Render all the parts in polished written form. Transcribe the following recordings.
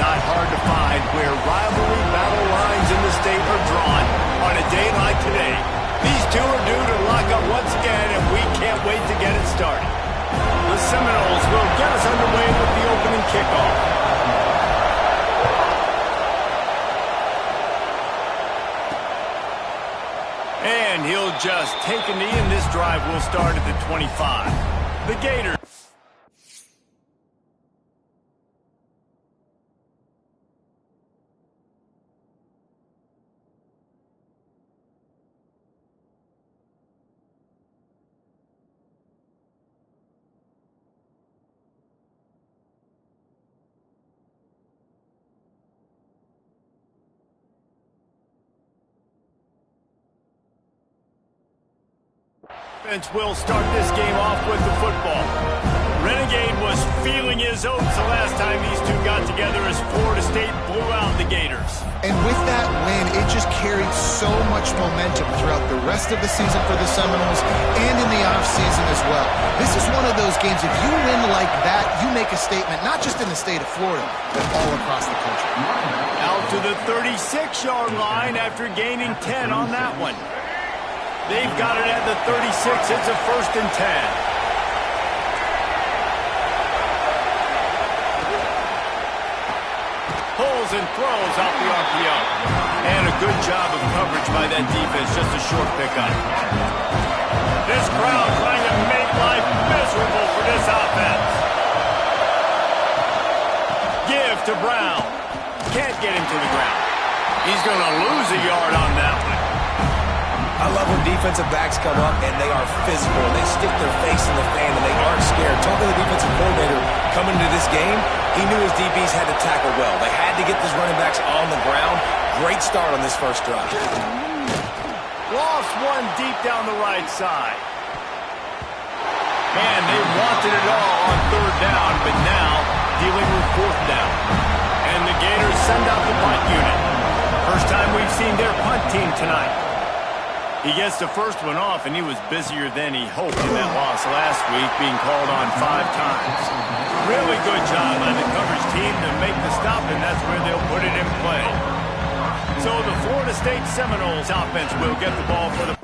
not hard to find where rivalry battle lines in the state are drawn on a day like today. These two are due to lock up once again, and we can't wait to get it started. The Seminoles will get us underway with the opening kickoff. And he'll just take a knee, and this drive will start at the 25. The Gators. Will start this game off with the football. Renegade was feeling his oats the last time these two got together as Florida State blew out the Gators. And with that win, it just carried so much momentum throughout the rest of the season for the Seminoles and in the offseason as well. This is one of those games, if you win like that, you make a statement, not just in the state of Florida, but all across the country. Out to the 36-yard line after gaining 10 on that one. They've got it at the 36. It's a 1st and 10. Pulls and throws off the RPO. And a good job of coverage by that defense. Just a short pickup. This crowd trying to make life miserable for this offense. Give to Brown. Can't get him to the ground. He's going to lose a yard on that one. I love when defensive backs come up and they are physical. They stick their face in the fan and they aren't scared. Talking to the defensive coordinator coming into this game, he knew his DBs had to tackle well. They had to get these running backs on the ground. Great start on this first drive. Lost one deep down the right side. Man, they wanted it all on 3rd down, but now dealing with 4th down. And the Gators send out the punt unit. First time we've seen their punt team tonight. He gets the first one off, and he was busier than he hoped in that loss last week, being called on 5 times. Really good job by the coverage team to make the stop, and that's where they'll put it in play. So the Florida State Seminoles offense will get the ball for the...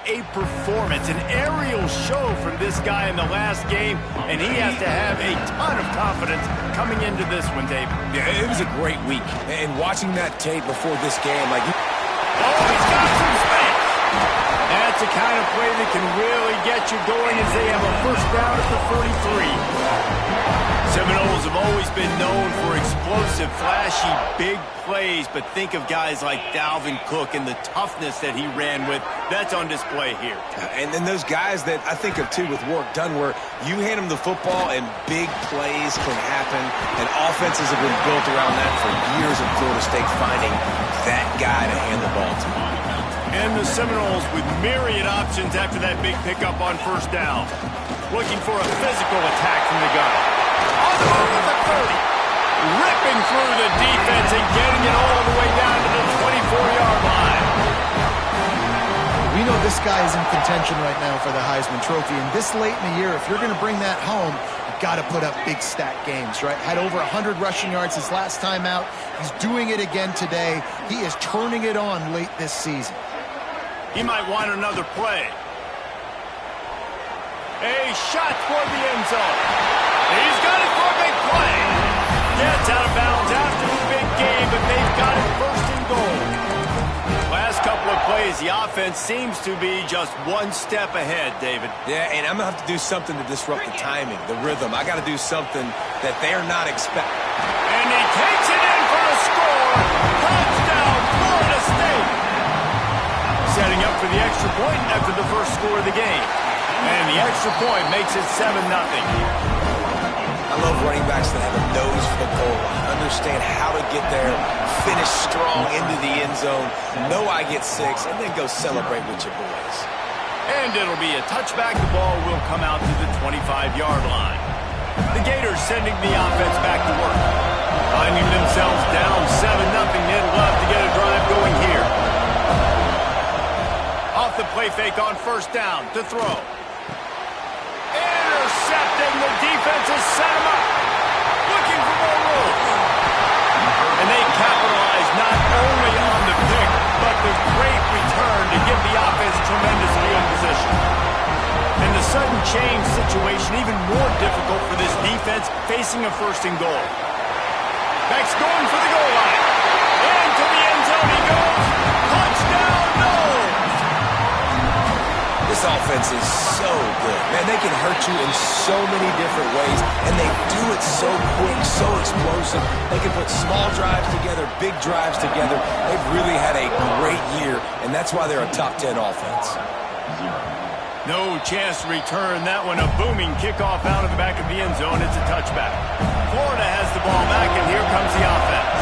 A performance, an aerial show from this guy in the last game, and he has to have a ton of confidence coming into this one, Dave. Yeah, it was a great week, and watching that tape before this game, like... Oh, he's got some space! That's the kind of play that can really get you going as they have a 1st down at the 43. Seminoles have always been known for explosive, flashy, big plays, but think of guys like Dalvin Cook and the toughness that he ran with. That's on display here. And then those guys that I think of, too, with Warrick Dunn, where you hand them the football and big plays can happen, and offenses have been built around that for years in Florida State, finding that guy to hand the ball to. And the Seminoles with myriad options after that big pickup on 1st down. Looking for a physical attack from the gun. On the move at the 30. Ripping through the defense and getting it all the way down to the 24-yard line. We know this guy is in contention right now for the Heisman Trophy, and this late in the year, if you're going to bring that home, you've got to put up big stat games, right? Had over 100 rushing yards his last time out. He's doing it again today. He is turning it on late this season. He might want another play. A shot toward the end zone. He's got it for a big play. Gets out of bounds after the big game, but they've got it 1st and goal. Last couple of plays, the offense seems to be just one step ahead, David. Yeah, and I'm going to have to do something to disrupt the timing, the rhythm. I got to do something that they're not expecting. And he takes it in for a score. Touchdown, Florida State. Setting up for the extra point after the first score of the game. And the extra point makes it 7-0. I love running backs that have a nose for the goal line, understand how to get there, finish strong. ball into the end zone, know I get 6, and then go celebrate with your boys. And it'll be a touchback. The ball will come out to the 25-yard line. The Gators sending the offense back to work. Finding themselves down 7-0. They'd love to get a drive going here. Off the play fake on first down to throw. Intercepting. The defense has set him up. Looking for more room. And they capitalize not only on the pick, but the great return to give the offense tremendous field position. And the sudden change situation even more difficult for this defense facing a first and goal. Beck's going for the goal line. Into the end zone he goes. Touchdown, no! This offense is so good. Man, they can hurt you in so many different ways, and they do it so quick, so explosive. They can put small drives together, big drives together. They've really had a great year, and that's why they're a top 10 offense. No chance to return that one. A booming kickoff out of the back of the end zone. It's a touchback. Florida has the ball back, and here comes the offense.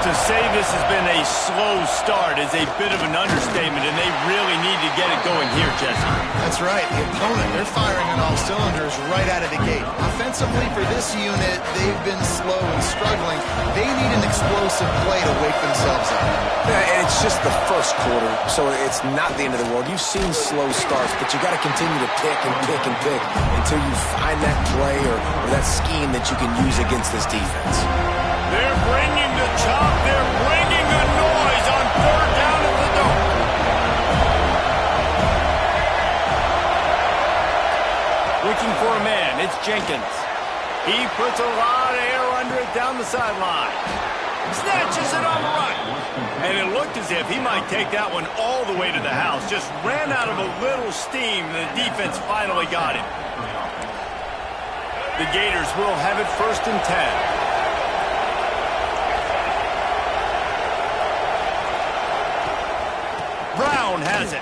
To say this has been a slow start is a bit of an understatement, and they really need to get it going here, Jesse. That's right. The opponent, they're firing on all cylinders right out of the gate. Offensively, for this unit, they've been slow and struggling. They need an explosive play to wake themselves up. Yeah, and it's just the first quarter, so it's not the end of the world. You've seen slow starts, but you got to continue to pick and pick and pick until you find that play or that scheme that you can use against this defense. They're bringing the chop. They're bringing the noise on third down at the Dome. Looking for a man. It's Jenkins. He puts a lot of air under it down the sideline. Snatches it on the run. And it looked as if he might take that one all the way to the house. Just ran out of a little steam. The defense finally got him. The Gators will have it 1st and 10. Brown has it.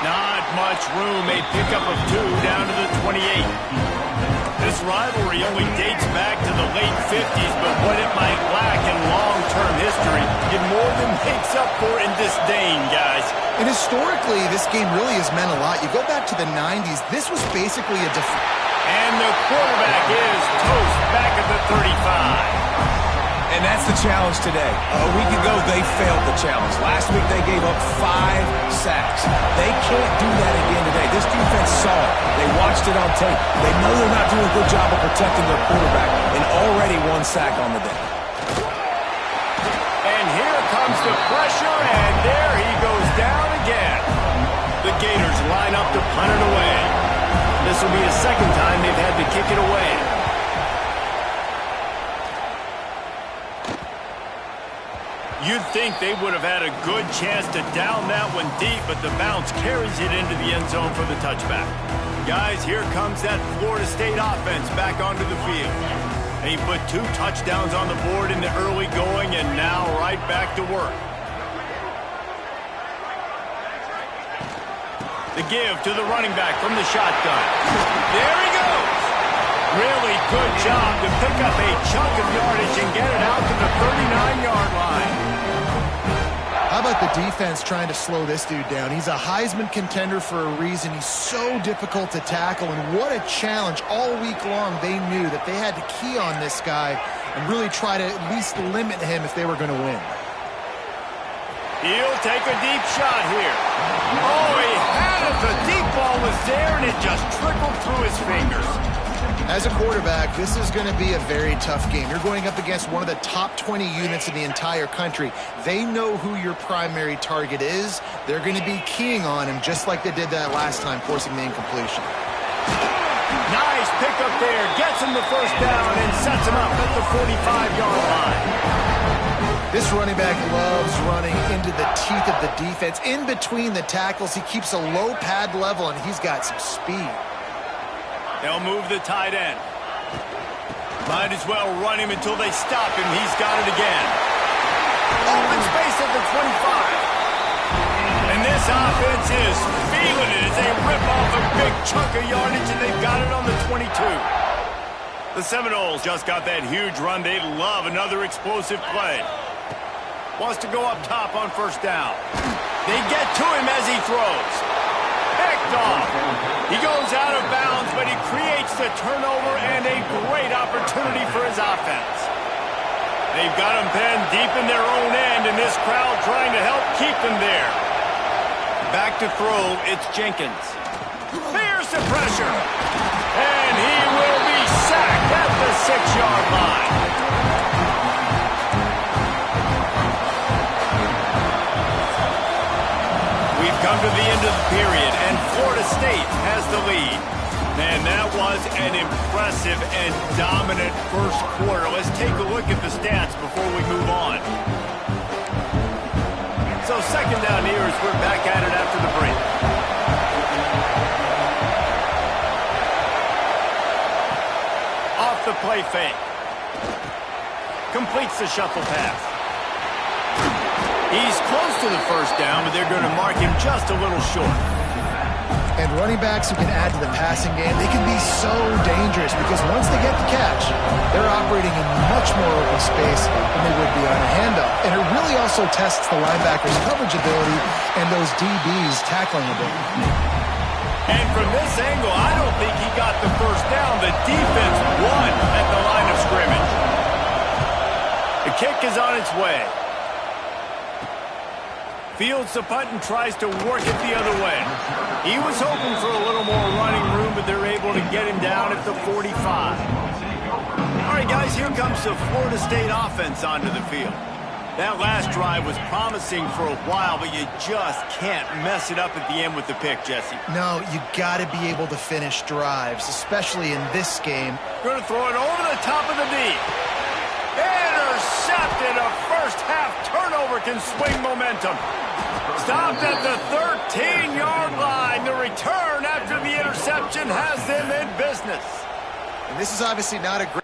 Not much room. A pickup of 2 down to the 28. This rivalry only dates back to the late 50s, but what it might lack in long-term history, it more than makes up for in disdain, guys. And historically, this game really has meant a lot. You go back to the 90s, this was basically a And the quarterback is toast back at the 35. And that's the challenge today. A week ago, they failed the challenge. Last week, they gave up 5 sacks. They can't do that again today. This defense saw it. They watched it on tape. They know they're not doing a good job of protecting their quarterback, and already 1 sack on the day. And here comes the pressure, and there he goes down again. The Gators line up to punt it away. This will be the second time they've had to kick it away. You'd think they would have had a good chance to down that one deep, but the bounce carries it into the end zone for the touchback. Guys, here comes that Florida State offense back onto the field. They put 2 touchdowns on the board in the early going, and now right back to work. The give to the running back from the shotgun. There he goes. Really good job to pick up a chunk of yardage and get it out to the 39-yard line. How about the defense trying to slow this dude down? He's a Heisman contender for a reason. He's so difficult to tackle, and what a challenge. All week long, they knew that they had to key on this guy and really try to at least limit him if they were going to win. He'll take a deep shot here. Oh, he had it. The deep ball was there, and it just trickled through his fingers. As a quarterback, this is going to be a very tough game. You're going up against one of the top 20 units in the entire country. They know who your primary target is. They're going to be keying on him just like they did that last time, forcing the incompletion. Nice pickup there. Gets him the first down and sets him up at the 45-yard line. This running back loves running into the teeth of the defense. In between the tackles, he keeps a low pad level, and he's got some speed. They'll move the tight end. Might as well run him until they stop him. He's got it again. Open space at the 25. And this offense is feeling it as they rip off a big chunk of yardage, and they've got it on the 22. The Seminoles just got that huge run. They love another explosive play. Wants to go up top on first down. They get to him as he throws. Picked off. He goes out of bounds, but he creates the turnover and a great opportunity for his offense. They've got him pinned deep in their own end, and this crowd trying to help keep them there. Back to throw, it's Jenkins. Here's the pressure. And he will be sacked at the 6-yard line. We've come to the end of the period, and Florida State has the lead. Man, that was an impressive and dominant first quarter. Let's take a look at the stats before we move on. So second down here as we're back at it after the break. Off the play fake. Completes the shuffle pass. He's close to the first down, but they're going to mark him just a little short. And running backs who can add to the passing game, they can be so dangerous because once they get the catch, they're operating in much more open space than they would be on a handoff. And it really also tests the linebacker's coverage ability and those DBs' tackling ability. And from this angle, I don't think he got the first down. The defense won at the line of scrimmage. The kick is on its way. Fields the punt and tries to work it the other way. He was hoping for a little more running room, but they're able to get him down at the 45. All right, guys, here comes the Florida State offense onto the field. That last drive was promising for a while, but you just can't mess it up at the end with the pick, Jesse. No, you got to be able to finish drives, especially in this game. Going to throw it over the top of the knee. Intercepted. A first-half turnover can swing momentum. Stopped at the 13-yard line. The return after the interception has them in business. And this is obviously not a great...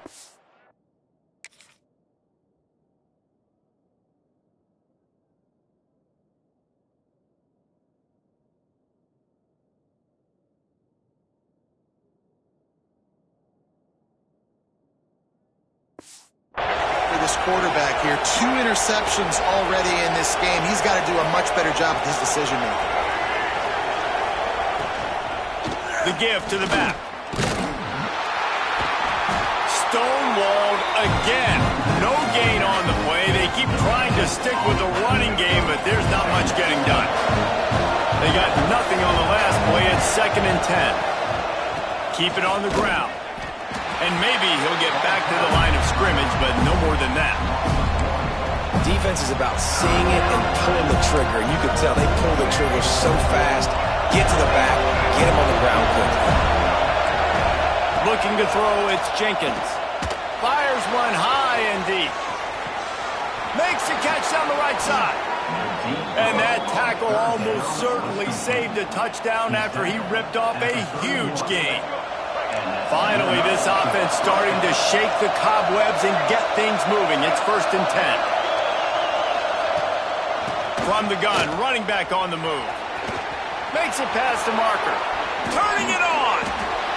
quarterback here. 2 interceptions already in this game. He's got to do a much better job with his decision-making. The give to the back. Stonewalled again. No gain on the play. They keep trying to stick with the running game, but there's not much getting done. They got nothing on the last play. It's 2nd and 10. Keep it on the ground. And maybe he'll get back to the line of scrimmage, but no more than that. Defense is about seeing it and pulling the trigger. You can tell they pull the trigger so fast. Get to the back, get him on the ground quickly. Looking to throw, it's Jenkins. Fires one high and deep. Makes the catch down the right side. And that tackle almost certainly saved a touchdown after he ripped off a huge gain. Finally, this offense starting to shake the cobwebs and get things moving. It's 1st and 10. From the gun, running back on the move. Makes it past the marker. Turning it on.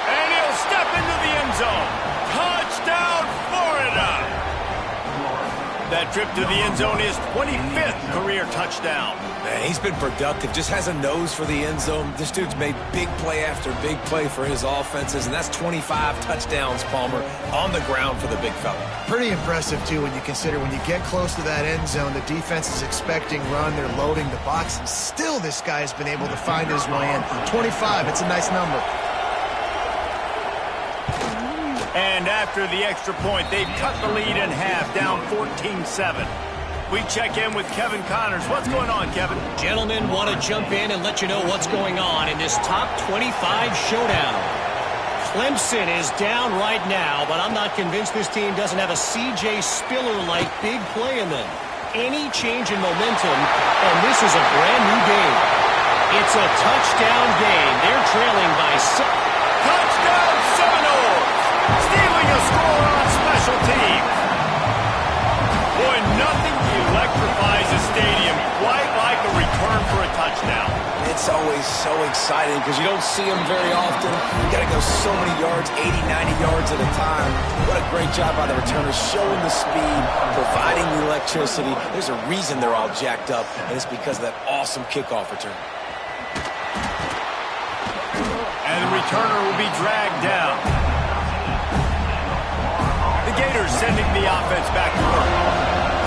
And he'll step into the end zone. Touchdown, Florida. That trip to the end zone is 25th career touchdown. Man, he's been productive. Just has a nose for the end zone. This dude's made big play after big play for his offenses, and that's 25 touchdowns, Palmer, on the ground for the big fella. Pretty impressive, too, when you consider when you get close to that end zone, the defense is expecting run, they're loading the box, and still this guy has been able to find his way in. 25, it's a nice number. And after the extra point, they've cut the lead in half, down 14-7. We check in with Kevin Connors. What's going on, Kevin? Gentlemen, want to jump in and let you know what's going on in this top 25 showdown. Clemson is down right now, but I'm not convinced this team doesn't have a C.J. Spiller-like big play in them. Any change in momentum, and this is a brand-new game. It's a touchdown game. They're trailing by 6. Touchdown Seminoles! Stealing a score on special teams. Boy, nothing electrifies a stadium quite like a return for a touchdown. It's It's always so exciting because you don't see them very often. You got to go so many yards, 80, 90 yards at a time. What a great job by the returners, showing the speed, providing the electricity. There's a reason they're all jacked up, and it's because of that awesome kickoff return. And the returner will be dragged down. The Gators sending the offense back to work.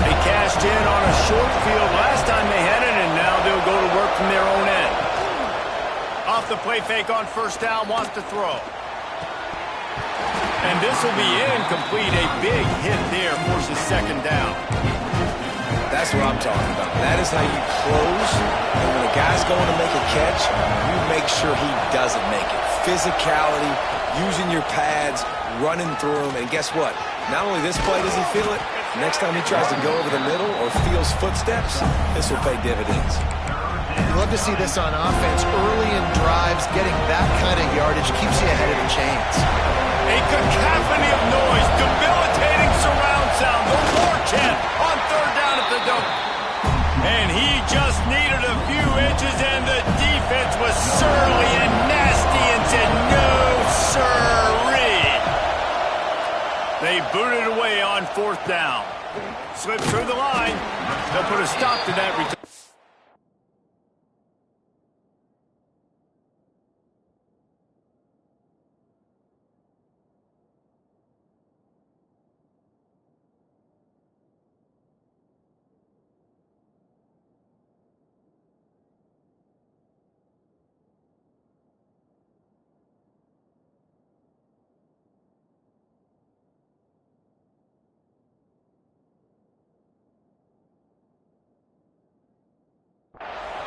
They cashed in on a short field last time they had it, and now they'll go to work from their own end. Off the play fake on first down, wants to throw. And this will be incomplete. A big hit there forces second down. That's what I'm talking about. That is how you close. And when a guy's going to make a catch, you make sure he doesn't make it. Physicality, using your pads, running through them. And guess what? Not only this play does he feel it, next time he tries to go over the middle or feels footsteps, this will pay dividends. You love to see this on offense. Early in drives, getting that kind of yardage keeps you ahead of the chains. A cacophony of noise, debilitating surround sound. The war chant on third down at the dome. And he just needed a few inches, and the defense was surly and nasty and said, no, sirree. They booted away on fourth down. Slipped through the line. They'll put a stop to that return.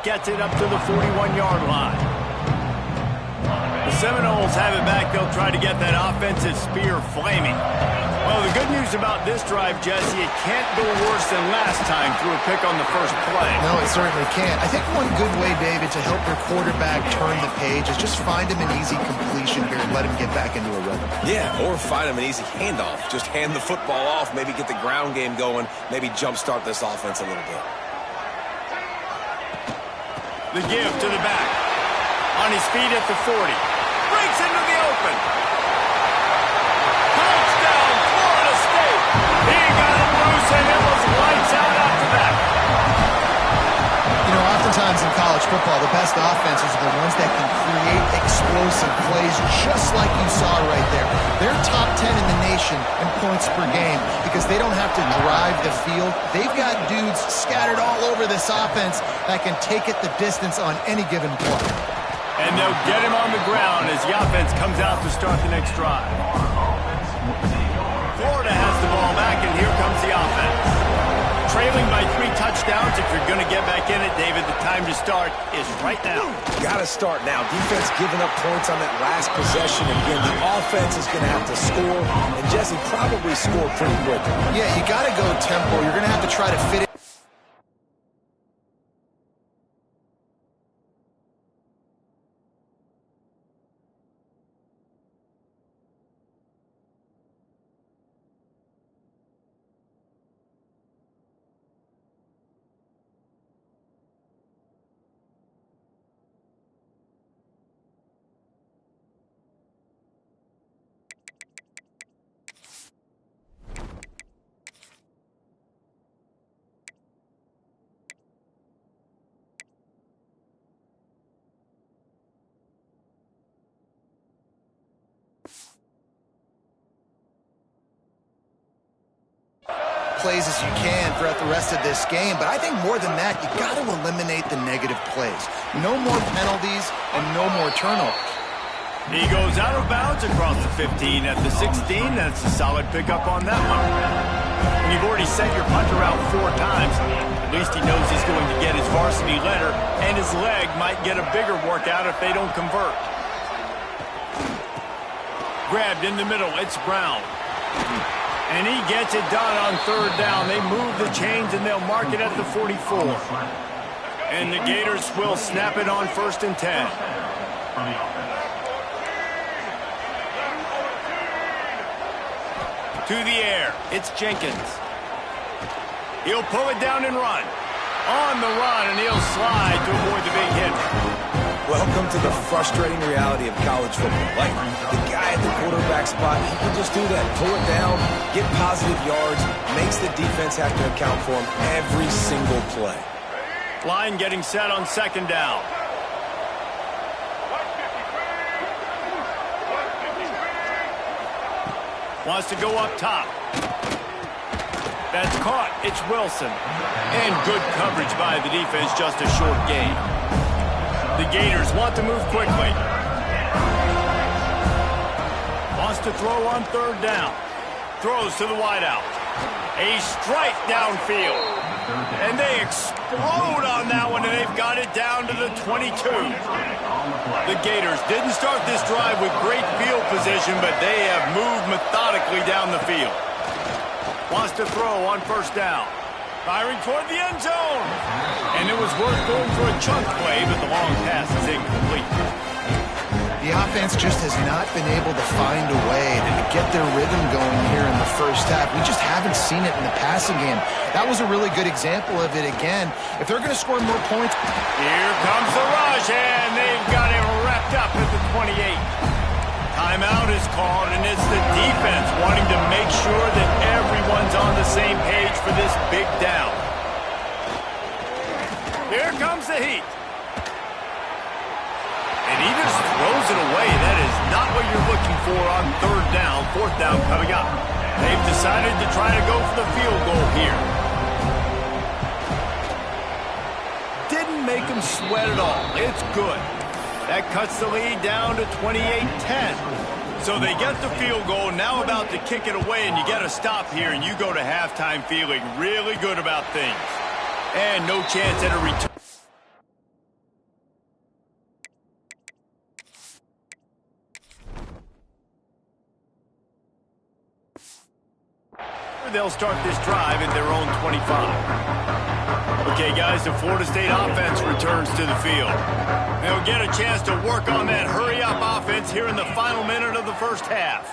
Gets it up to the 41-yard line. The Seminoles have it back. They'll try to get that offensive spear flaming. Well, the good news about this drive, Jesse, it can't go worse than last time through a pick on the first play. No, it certainly can't. I think one good way, David, to help your quarterback turn the page is just find him an easy completion here and let him get back into a rhythm. Yeah, or find him an easy handoff. Just hand the football off, maybe get the ground game going, maybe jumpstart this offense a little bit. The give to the back. On his feet at the 40. Breaks into the open. Touchdown, Florida State. He got it loose, and it was lights out after that. You know, oftentimes in college football, the best offenses are the ones that can create explosive plays, just like you saw right there. They're top 10 in the nation in points per game because they don't have to drive the field. They've got dudes scattered all over this offense that can take it the distance on any given play. And they'll get him on the ground as the offense comes out to start the next drive. Florida has the ball back, and here comes the offense. Trailing by 3 touchdowns. If you're going to get back in it, David, the time to start is right now. Got to start now. Defense giving up points on that last possession. Again, the offense is going to have to score, and Jesse probably score pretty quick. Yeah, you got to go tempo. You're going to have to try to fit it. Plays as you can throughout the rest of this game, but I think more than that, you got to eliminate the negative plays. No more penalties and no more turnovers. He goes out of bounds across the 15 at the 16. That's a solid pickup on that one. When you've already sent your punter out 4 times, at least he knows he's going to get his varsity letter, and his leg might get a bigger workout if they don't convert. Grabbed in the middle, it's Brown. And he gets it done on third down. They move the chains, and they'll mark it at the 44. And the Gators will snap it on 1st and 10. To the air, it's Jenkins. He'll pull it down and run. On the run, and he'll slide to avoid the big hit. Welcome to the frustrating reality of college football. Like, the guy at the quarterback spot, he can just do that. Pull it down, get positive yards, makes the defense have to account for him every single play. Line getting set on second down. Wants to go up top. That's caught. It's Wilson. And good coverage by the defense, just a short gain. The Gators want to move quickly. Wants to throw on third down. Throws to the wideout. A strike downfield. And they explode on that one, and they've got it down to the 22. The Gators didn't start this drive with great field position, but they have moved methodically down the field. Wants to throw on first down. Firing toward the end zone. And it was worth going for a chunk play, but the long pass is incomplete. The offense just has not been able to find a way to get their rhythm going here in the first half. We just haven't seen it in the passing game. That was a really good example of it again. If they're going to score more points... Here comes the rush, and they've got him wrapped up at the 28. Timeout is called, and it's the defense wanting to make sure that everyone's on the same page for this big down. Here comes the heat. And he just throws it away. That is not what you're looking for on third down. Fourth down coming up. They've decided to try to go for the field goal here. Didn't make him sweat at all. It's good. That cuts the lead down to 28-10. So they get the field goal, now about to kick it away, and you get a stop here, and you go to halftime feeling really good about things. And no chance at a return. They'll start this drive at their own 25. Okay, guys, the Florida State offense returns to the field. They'll get a chance to work on that hurry-up offense here in the final minute of the first half.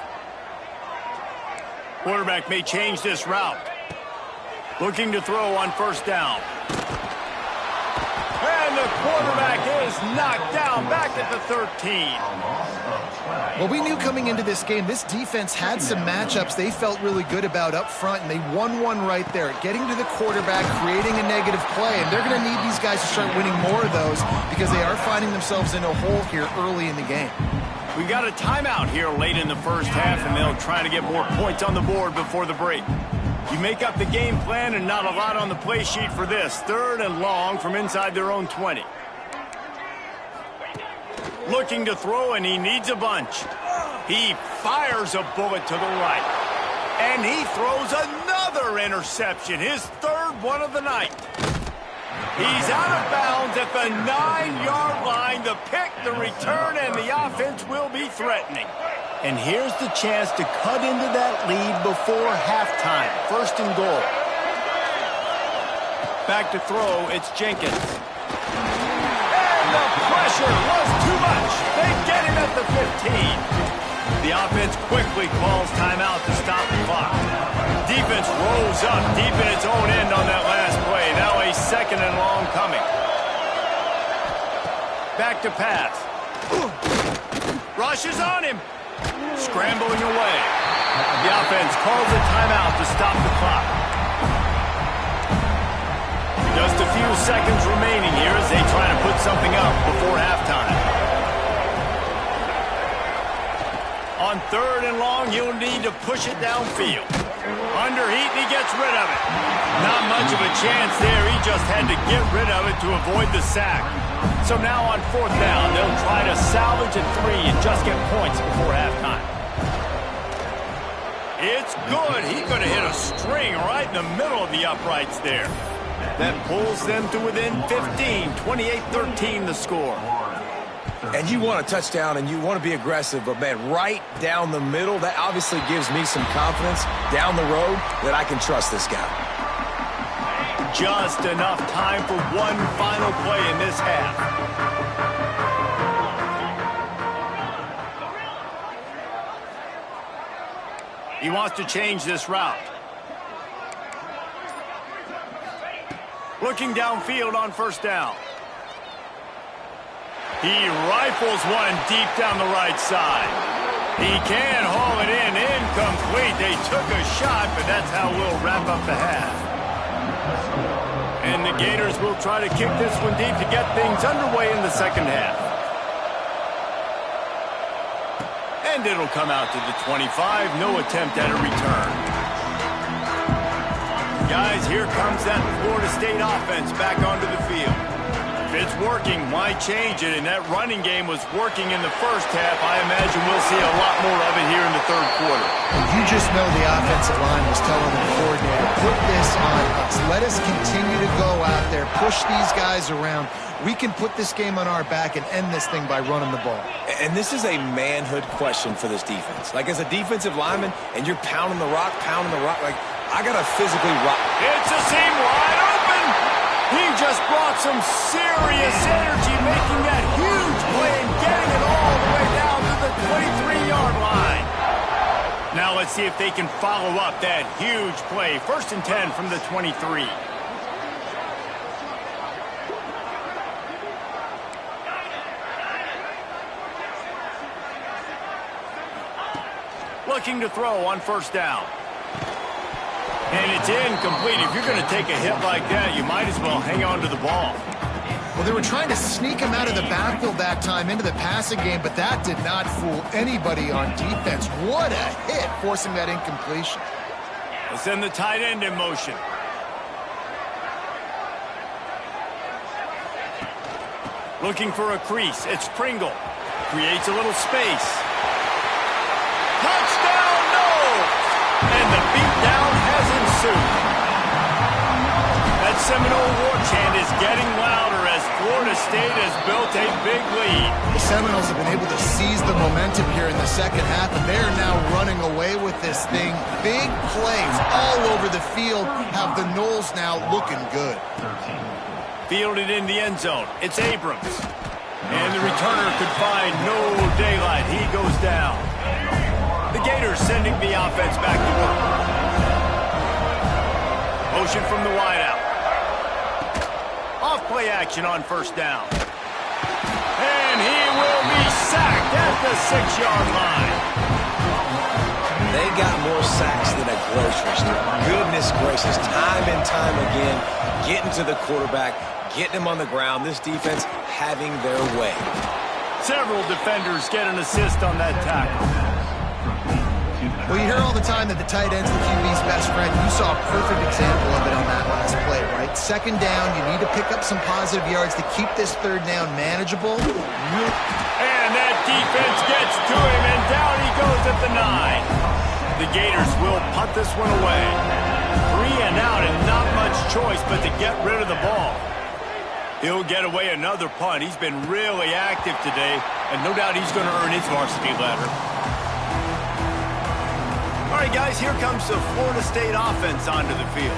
Quarterback may change this route. Looking to throw on first down. And the quarterback is knocked down back at the 13. Well, we knew coming into this game, this defense had some matchups they felt really good about up front, and they won one right there, getting to the quarterback, creating a negative play, and they're going to need these guys to start winning more of those because they are finding themselves in a hole here early in the game. We got a timeout here late in the first half, and they'll try to get more points on the board before the break. You make up the game plan and not a lot on the play sheet for this. Third and long from inside their own 20. Looking to throw, and he needs a bunch. He fires a bullet to the right. And he throws another interception, his third one of the night. He's out of bounds at the 9-yard line. The pick, the return, and the offense will be threatening. And here's the chance to cut into that lead before halftime. First and goal. Back to throw, it's Jenkins. And the pressure was too much. They get him at the 15. The offense quickly calls timeout to stop the clock. Defense rolls up deep in its own end on that last play. Now a second and long coming. Back to pass. Rushes on him. Scrambling away. The offense calls a timeout to stop the clock. Just a few seconds remaining here as they try to put something up before halftime. On third and long, he'll need to push it downfield. Under heat, and he gets rid of it. Not much of a chance there. He just had to get rid of it to avoid the sack. So now on fourth down, they'll try to salvage a 3 and just get points before halftime. It's good. He could have hit a string right in the middle of the uprights there. That pulls them to within 15, 28-13 the score. And you want a touchdown and you want to be aggressive, but man, right down the middle, that obviously gives me some confidence down the road that I can trust this guy. Just enough time for one final play in this half. He wants to change this route. Looking downfield on first down. He rifles one deep down the right side. He can haul it in. Incomplete. They took a shot, but that's how we'll wrap up the half. And the Gators will try to kick this one deep to get things underway in the second half. And it'll come out to the 25. No attempt at a return. Guys, here comes that Florida State offense back onto the field. If it's working, why change it? And that running game was working in the first half. I imagine we'll see a lot more of it here in the third quarter. You just know the offensive line was telling the coordinator, put this on us. Let us continue to go out there, push these guys around. We can put this game on our back and end this thing by running the ball. And this is a manhood question for this defense. Like, as a defensive lineman, and you're pounding the rock, like, I got to physically rock. It's a seam wide open. He just brought some serious energy, making that huge play and getting it all the way down to the 23-yard line. Now let's see if they can follow up that huge play. 1st and 10 from the 23. Looking to throw on 1st down. And it's incomplete. If you're going to take a hit like that, you might as well hang on to the ball. Well, they were trying to sneak him out of the backfield that time into the passing game, but that did not fool anybody on defense. What a hit, forcing that incompletion. We'll send the tight end in motion. Looking for a crease. It's Pringle. Creates a little space. Touchdown, no! And the beatdown has ensued. That Seminole war chant is getting louder as Florida State has built a big lead. The Seminoles have been able to seize the momentum here in the second half, and they're now running away with this thing. Big plays all over the field have the Noles now looking good. Fielded in the end zone. It's Abrams. And the returner could find no daylight. He goes down. The Gators sending the offense back to work. Motion from the wideout. Off play action on 1st down. And he will be sacked at the 6-yard line. They got more sacks than a grocery store. Goodness gracious, time and time again, getting to the quarterback, getting him on the ground. This defense having their way. Several defenders get an assist on that tackle. Well, you hear all the time that the tight end's the QB's best friend. You saw a perfect example of it on that last play, right? 2nd down, you need to pick up some positive yards to keep this 3rd down manageable. And that defense gets to him, and down he goes at the 9. The Gators will punt this one away. 3 and out, and not much choice but to get rid of the ball. He'll get away another punt. He's been really active today, and no doubt he's going to earn his varsity ladder. All right, guys, here comes the Florida State offense onto the field.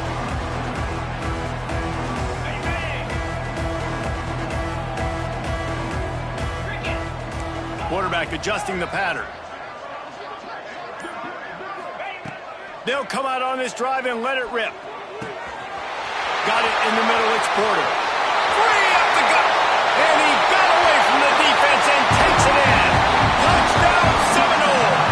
Quarterback adjusting the pattern. They'll come out on this drive and let it rip. Got it in the middle. It's Porter. Free up the gut. And he got away from the defense and takes it in. Touchdown, Seminoles.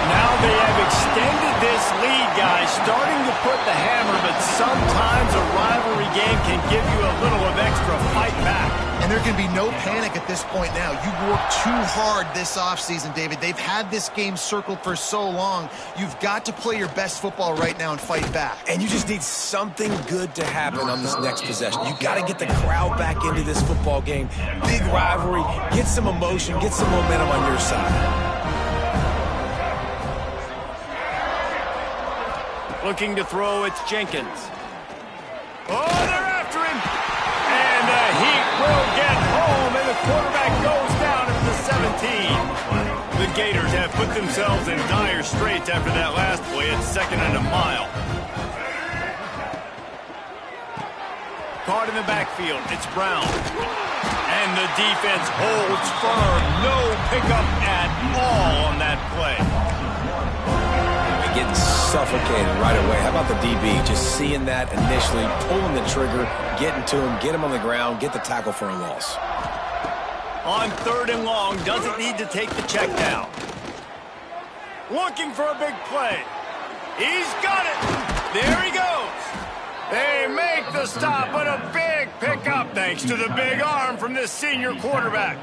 Now they have extended this lead, guys, starting to put the hammer, but sometimes a rivalry game can give you a little of extra fight back. And there can be no panic at this point now. You've worked too hard this offseason, David. They've had this game circled for so long. You've got to play your best football right now and fight back. And you just need something good to happen on this next possession. You got to get the crowd back into this football game. Big rivalry. Get some emotion. Get some momentum on your side. Looking to throw, it's Jenkins. Oh, they're after him. And the Heat will get home, and the quarterback goes down at the 17. The Gators have put themselves in dire straits after that last play. It's 2nd and a mile. Caught in the backfield, it's Brown. And the defense holds firm. No pickup at all on that play. Getting suffocated right away. How about the DB? Just seeing that initially, pulling the trigger, getting to him, get him on the ground, get the tackle for a loss. On 3rd and long, doesn't need to take the check down. Looking for a big play. He's got it. There he goes. They make the stop, but a big pickup thanks to the big arm from this senior quarterback.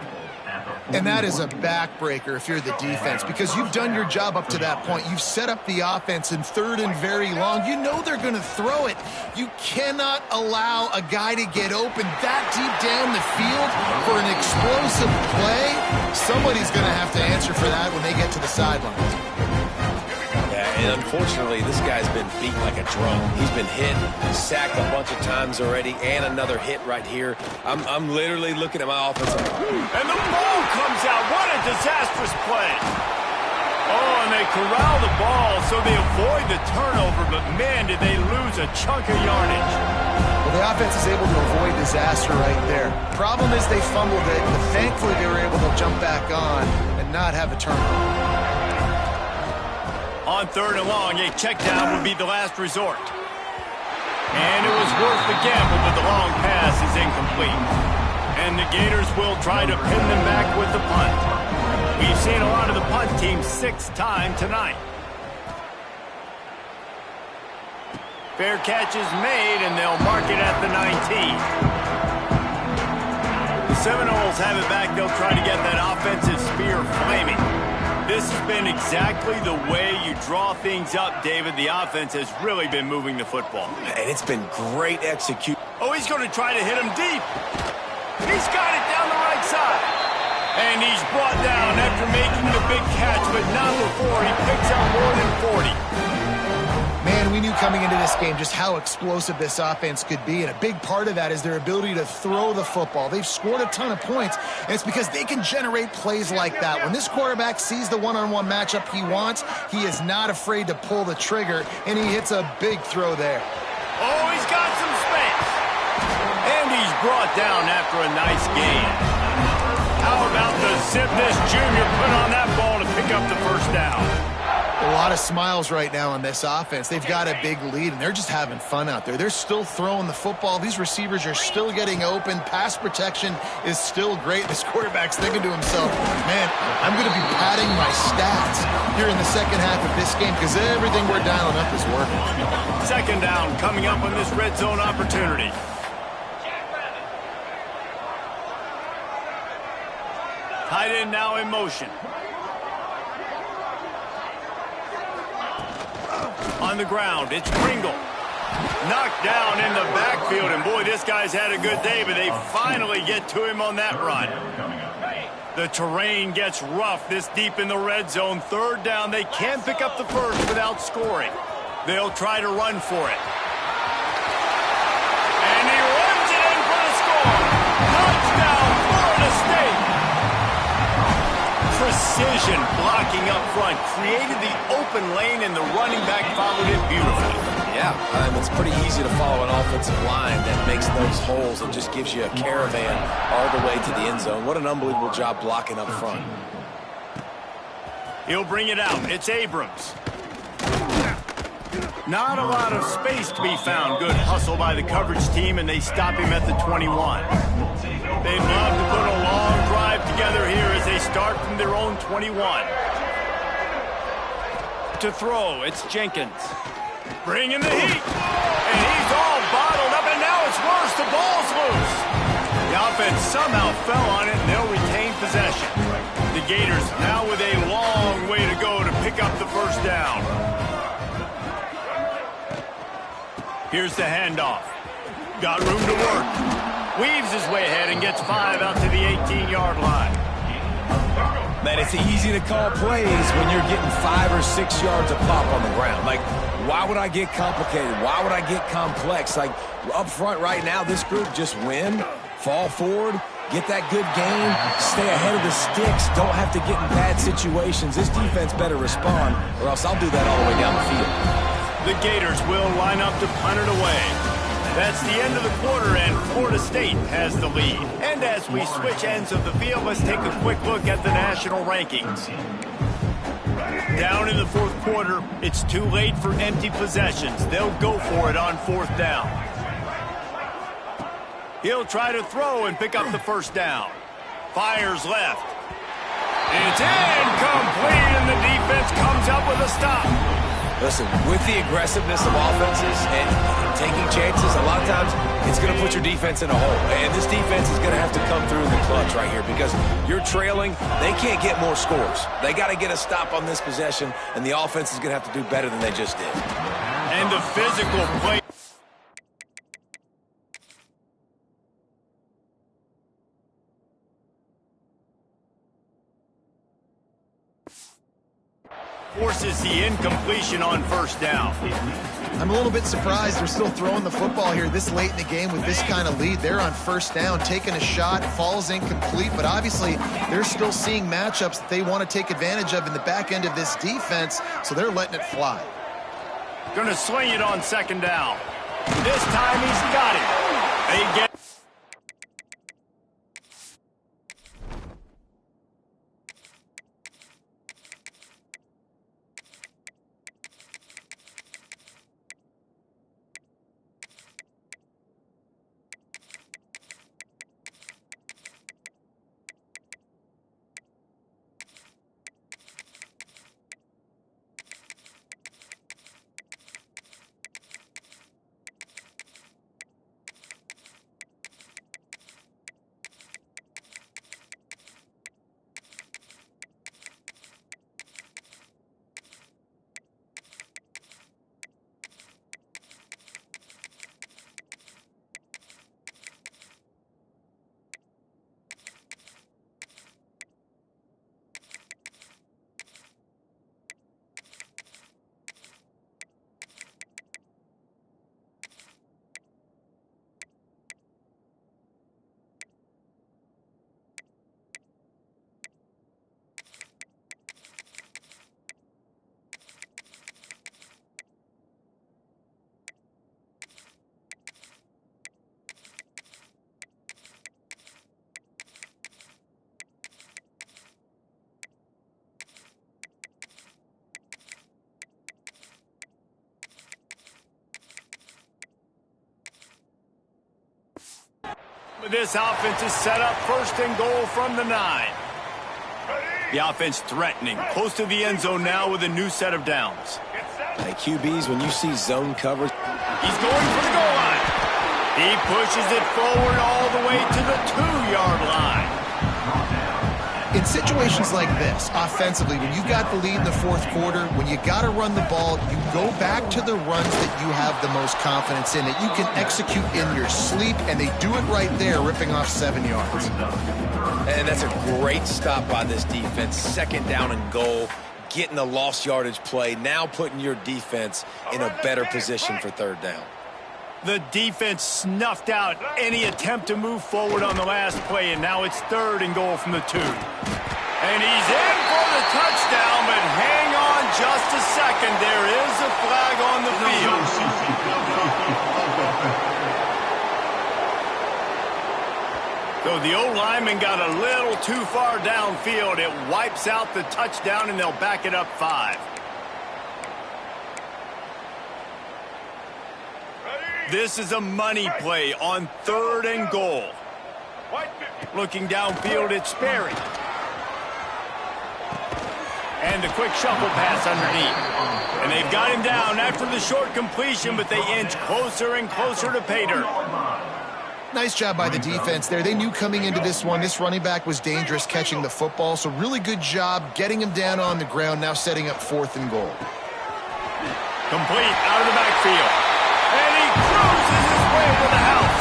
And that is a backbreaker if you're the defense, because you've done your job up to that point. You've set up the offense in 3rd and very long. You know they're going to throw it. You cannot allow a guy to get open that deep down the field for an explosive play. Somebody's going to have to answer for that when they get to the sidelines. And unfortunately, this guy's been beat like a drum. He's been hit, sacked a bunch of times already, and another hit right here. I'm literally looking at my offensive line. And the ball comes out. What a disastrous play. Oh, and they corral the ball so they avoid the turnover, but man, did they lose a chunk of yardage. Well, the offense is able to avoid disaster right there. Problem is they fumbled it, but thankfully they were able to jump back on and not have a turnover. On 3rd and long, a check down would be the last resort. And it was worth the gamble, but the long pass is incomplete. And the Gators will try to pin them back with the punt. We've seen a lot of the punt team 6 times tonight. Fair catch is made, and they'll mark it at the 19. The Seminoles have it back. They'll try to get that offensive spear flaming. This has been exactly the way you draw things up, David. The offense has really been moving the football. And it's been great execution. Oh, he's going to try to hit him deep. He's got it down the right side. And he's brought down after making the big catch, but not before he picks up more than 40. Man, we knew coming into this game just how explosive this offense could be, and a big part of that is their ability to throw the football. They've scored a ton of points, and it's because they can generate plays like that. When this quarterback sees the one-on-one matchup he wants, he is not afraid to pull the trigger, and he hits a big throw there. Oh, he's got some space. And he's brought down after a nice gain. How about the zip this junior put on that ball to pick up the first down? A lot of smiles right now on this offense. They've got a big lead, and they're just having fun out there. They're still throwing the football. These receivers are still getting open. Pass protection is still great. This quarterback's thinking to himself, man, I'm going to be padding my stats here in the second half of this game because everything we're dialing up is working. 2nd down coming up on this red zone opportunity. Tight end now in motion. On the ground, it's Pringle. Knocked down in the backfield, and boy, this guy's had a good day, but they finally get to him on that run. The terrain gets rough this deep in the red zone. 3rd down, they can't pick up the first without scoring. They'll try to run for it. And he runs it in for the score. Touchdown, Florida State. Precision blocking up front created the open lane, and the running back followed it beautifully. Yeah, it's pretty easy to follow an offensive line that makes those holes and just gives you a caravan all the way to the end zone. What an unbelievable job blocking up front. He'll bring it out. It's Abrams. Not a lot of space to be found. Good hustle by the coverage team, and they stop him at the 21. They'd love to put a long drive together here as they start from their own 21. To throw, it's Jenkins. Bringing the heat. And he's all bottled up, and now it's worse. The ball's loose. The offense somehow fell on it, and they'll retain possession. The Gators now with a long way to go to pick up the first down. Here's the handoff. Got room to work. Weaves his way ahead and gets 5 out to the 18-yard line. Man, it's easy to call plays when you're getting 5 or 6 yards a pop on the ground. Like, why would I get complicated? Why would I get complex? Like, up front right now, this group just win, fall forward, get that good game, stay ahead of the sticks, don't have to get in bad situations. This defense better respond, or else I'll do that all the way down the field. The Gators will line up to punt it away. That's the end of the quarter, and Florida State has the lead. And as we switch ends of the field, let's take a quick look at the national rankings. Down in the 4th quarter, it's too late for empty possessions. They'll go for it on 4th down. He'll try to throw and pick up the first down. Fires left. It's incomplete, and the defense comes up with a stop. Listen, with the aggressiveness of offenses and taking chances, a lot of times it's going to put your defense in a hole. And this defense is going to have to come through the clutch right here because you're trailing. They can't get more scores. They got to get a stop on this possession, and the offense is going to have to do better than they just did. And the physical play. Forces the incompletion on first down. I'm a little bit surprised they're still throwing the football here this late in the game with this kind of lead. They're on first down, taking a shot, falls incomplete, but obviously they're still seeing matchups that they want to take advantage of in the back end of this defense, so they're letting it fly. Gonna sling it on second down. This time he's got it. They get this offense is set up first and goal from the 9. The offense threatening, close to the end zone now with a new set of downs. Hey, QBs, when you see zone coverage, he's going for the goal line. He pushes it forward all the way to the 2-yard line. In situations like this, offensively, when you've got the lead in the fourth quarter, when you got to run the ball, you go back to the runs that you have the most confidence in, that you can execute in your sleep, and they do it right there, ripping off 7 yards. and that's a great stop by this defense. Second down and goal, getting the lost yardage play, now putting your defense in a better position for third down. The defense snuffed out any attempt to move forward on the last play, and now it's third and goal from the 2. And he's in for the touchdown, but hang on just a second. There is a flag on the field. So the O-lineman got a little too far downfield. It wipes out the touchdown, and they'll back it up 5. This is a money play on third and goal. Looking downfield, it's Sperry. And a quick shuffle pass underneath. And they've got him down after the short completion, but they inch closer and closer to pay dirt. Nice job by the defense there. They knew coming into this one, this running back was dangerous catching the football, so really good job getting him down on the ground, now setting up fourth and goal. Complete out of the backfield. And he cruises his way to the house.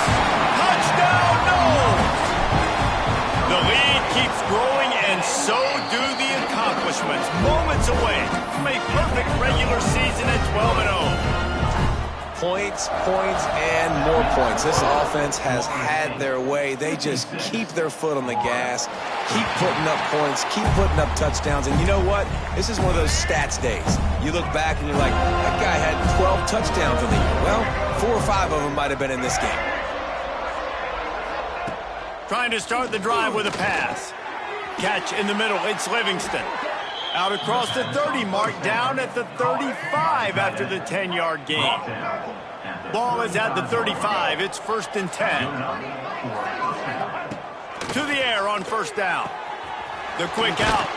Touchdown, Knowles! The lead keeps growing, and so do the accomplishments. Moments away from a perfect regular season at 12-0. Points, points, and more points. This offense has had their way. They just keep their foot on the gas, keep putting up points, keep putting up touchdowns. And you know what? This is one of those stats days. You look back and you're like, that guy had 12 touchdowns in the year. Well, 4 or 5 of them might have been in this game. Trying to start the drive with a pass. Catch in the middle. It's Livingston. Out across the 30 mark, down at the 35 after the 10-yard gain. Ball is at the 35. It's 1st and 10. to the air on first down. The quick out.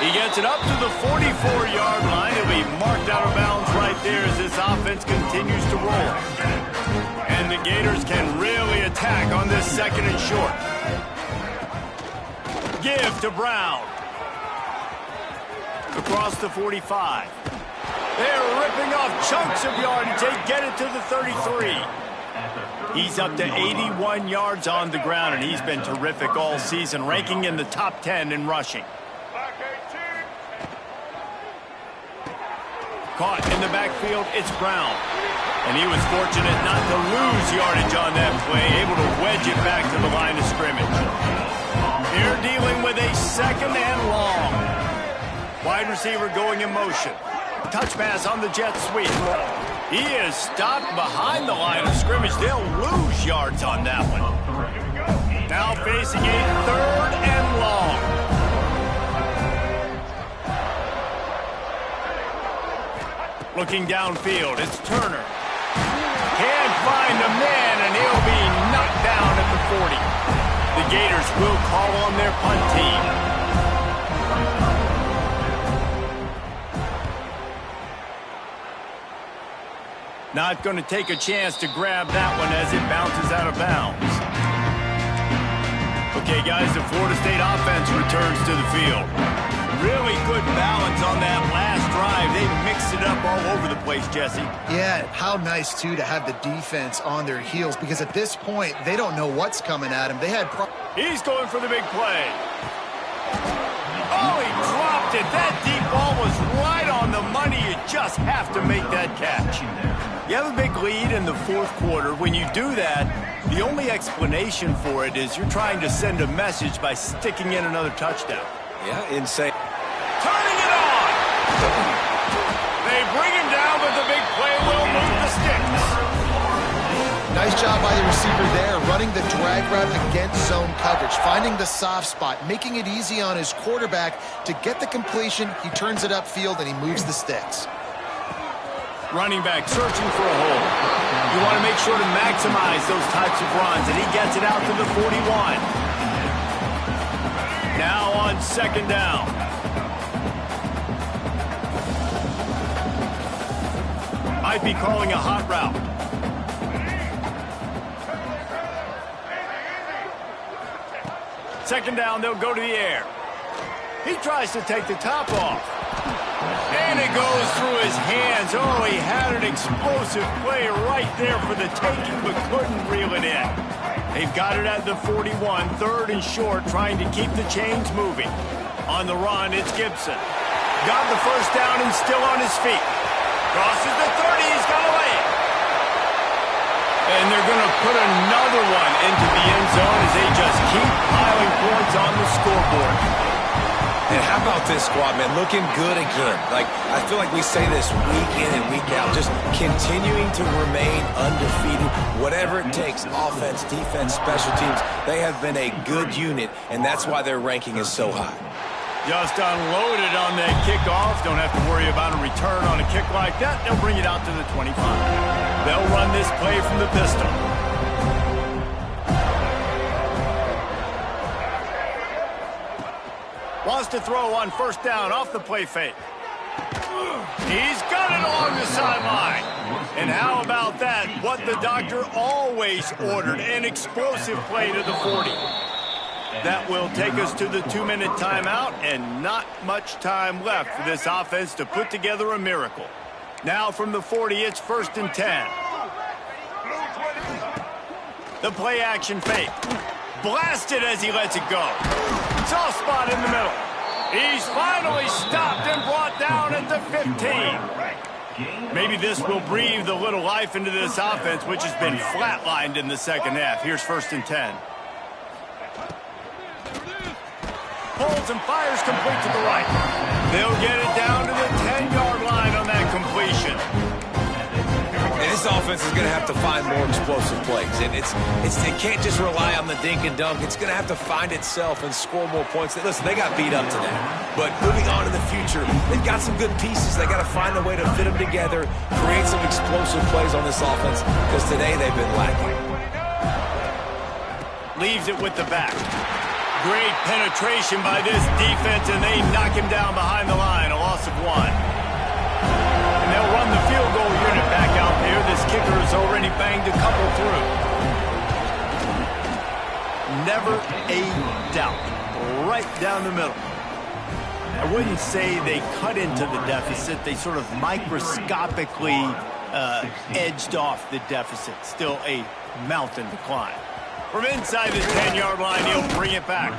He gets it up to the 44-yard line. He'll be marked out of bounds right there as this offense continues to roll. And the Gators can really attack on this second and short. Give to Brown. Across the 45. They're ripping off chunks of yardage. They get it to the 33. He's up to 81 yards on the ground, and he's been terrific all season, ranking in the top 10 in rushing. Caught in the backfield, it's Brown. And he was fortunate not to lose yardage on that play, able to wedge it back to the line of scrimmage. They're dealing with a second and long. Wide receiver going in motion. Touch pass on the jet sweep. He is stopped behind the line of scrimmage. They'll lose yards on that one. Now facing a third and long. Looking downfield, it's Turner. Can't find a man, and he'll be knocked down at the 40. The Gators will call on their punt team. Not going to take a chance to grab that one as it bounces out of bounds. Okay, guys, the Florida State offense returns to the field. Really good balance on that last drive. They mixed it up all over the place, Jesse. Yeah, how nice, too, to have the defense on their heels, because at this point, they don't know what's coming at them. They had... He's going for the big play. Oh, he dropped it. That deep ball was right on the money. You just have to make that catch. You have a big lead in the fourth quarter. When you do that, the only explanation for it is you're trying to send a message by sticking in another touchdown. Yeah, insane. Turning it on! They bring him down, but the big play will move the sticks. Nice job by the receiver there, running the drag route against zone coverage, finding the soft spot, making it easy on his quarterback to get the completion. He turns it upfield, and he moves the sticks. Running back searching for a hole. You want to make sure to maximize those types of runs, and he gets it out to the 41. Now on second down. Might be calling a hot route. Second down, they'll go to the air. He tries to take the top off. And it goes through his hands. Oh, he had an explosive play right there for the taking, but couldn't reel it in. They've got it at the 41, third and short, trying to keep the chains moving. On the run, it's Gibson. Got the first down and still on his feet. Crosses the 30, he's got to lay it. And they're going to put another one into the end zone as they just keep piling points on the scoreboard. And how about this squad, man? Looking good again. Like, I feel like we say this week in and week out, just continuing to remain undefeated, whatever it takes, offense, defense, special teams. They have been a good unit, and that's why their ranking is so high. Just unloaded on that kickoff. Don't have to worry about a return on a kick like that. They'll bring it out to the 25. They'll run this play from the pistol. Wants to throw on first down off the play fake. He's got it along the sideline. And how about that? What the doctor always ordered, an explosive play to the 40. That will take us to the 2-minute timeout, and not much time left for this offense to put together a miracle. Now from the 40, it's first and 10. The play action fake. Blasted as he lets it go. Soft spot in the middle. He's finally stopped and brought down at the 15. Maybe this will breathe a little life into this offense, which has been flatlined in the second half. Here's first and 10. Holds and fires complete to the right. They'll get it down to the 10-yard line on that completion. And this offense is going to have to find more explosive plays. And it can't just rely on the dink and dunk. It's going to have to find itself and score more points. Listen, they got beat up today. But moving on in the future, they've got some good pieces. They got to find a way to fit them together, create some explosive plays on this offense, because today they've been lacking. leaves it with the back. Great penetration by this defense, and they knock him down behind the line, a loss of 1. And they'll run the field goal unit back out there. This kicker has already banged a couple through. Never a doubt. Right down the middle. I wouldn't say they cut into the deficit. They sort of microscopically edged off the deficit. Still a mountain to climb. From inside the 10-yard line, he'll bring it back.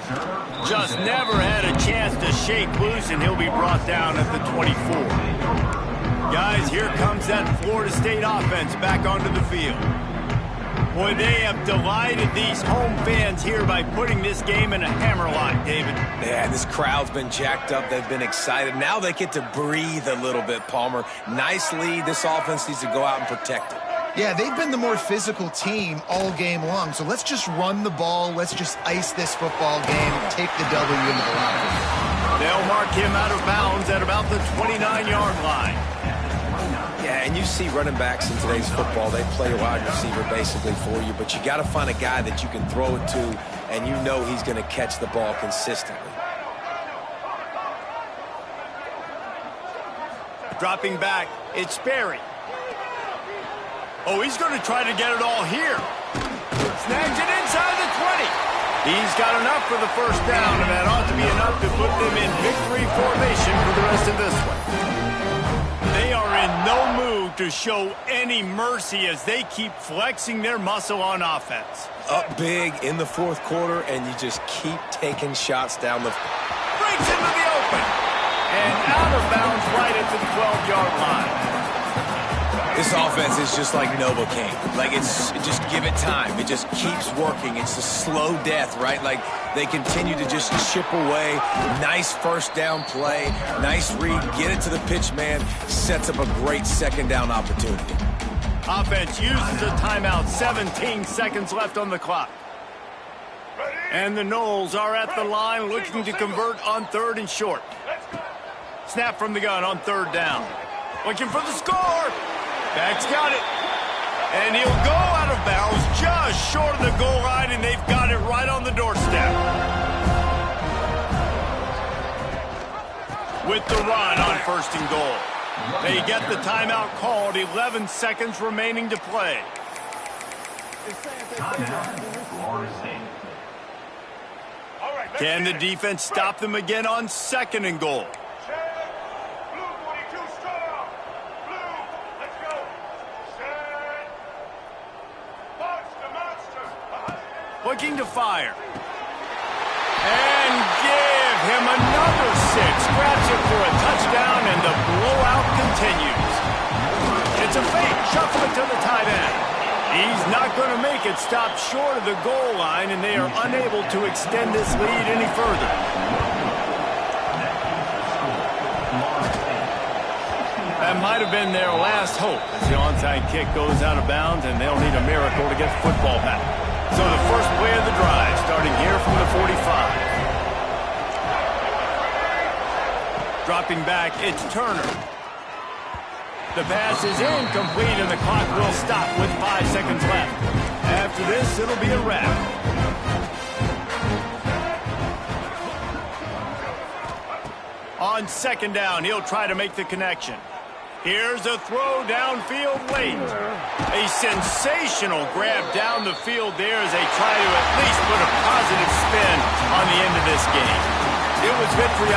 Just never had a chance to shake loose, and he'll be brought down at the 24. Guys, here comes that Florida State offense back onto the field. Boy, they have delighted these home fans here by putting this game in a hammerlock, David. Yeah, this crowd's been jacked up. They've been excited. Now they get to breathe a little bit, Palmer. Nice lead. This offense needs to go out and protect it. Yeah, they've been the more physical team all game long. So let's just run the ball. Let's just ice this football game, take the W into the locker room. They'll mark him out of bounds at about the 29-yard line. Yeah, and you see running backs in today's football, they play a wide receiver basically for you, but you got to find a guy that you can throw it to, and you know he's going to catch the ball consistently. Dropping back, it's Sperry. Oh, he's going to try to get it all here. Snags it inside the 20. He's got enough for the first down, and that ought to be enough to put them in victory formation for the rest of this one. They are in no mood to show any mercy as they keep flexing their muscle on offense. Up big in the fourth quarter, and you just keep taking shots down the... Breaks into the open. And out of bounds right at the 12-yard line. This offense is just like Novocaine. Like, just give it time. It just keeps working. It's a slow death, right? Like, they continue to just chip away. Nice first down play. Nice read. Get it to the pitch man. Sets up a great second down opportunity. Offense uses a timeout. 17 seconds left on the clock. And the Noles are at the line looking to convert on 3rd and short. Snap from the gun on 3rd down. Looking for the score. Back's got it. And he'll go out of bounds just short of the goal line, and they've got it right on the doorstep. With the run on 1st and goal. They get the timeout called. 11 seconds remaining to play. Can the defense stop them again on 2nd and goal? Looking to fire. And give him another 6. Grabs it for a touchdown, and the blowout continues. It's a fake. Shuffle it to the tight end. He's not going to make it. Stop short of the goal line, and they are unable to extend this lead any further. That might have been their last hope as the onside kick goes out of bounds, and they'll need a miracle to get the football back. So the first play of the drive, starting here from the 45. Dropping back, it's Turner. The pass is incomplete, and the clock will stop with 5 seconds left. After this, it'll be a wrap. On 2nd down, he'll try to make the connection. Here's a throw downfield late. A sensational grab down the field there as they try to at least put a positive spin on the end of this game. It was victory.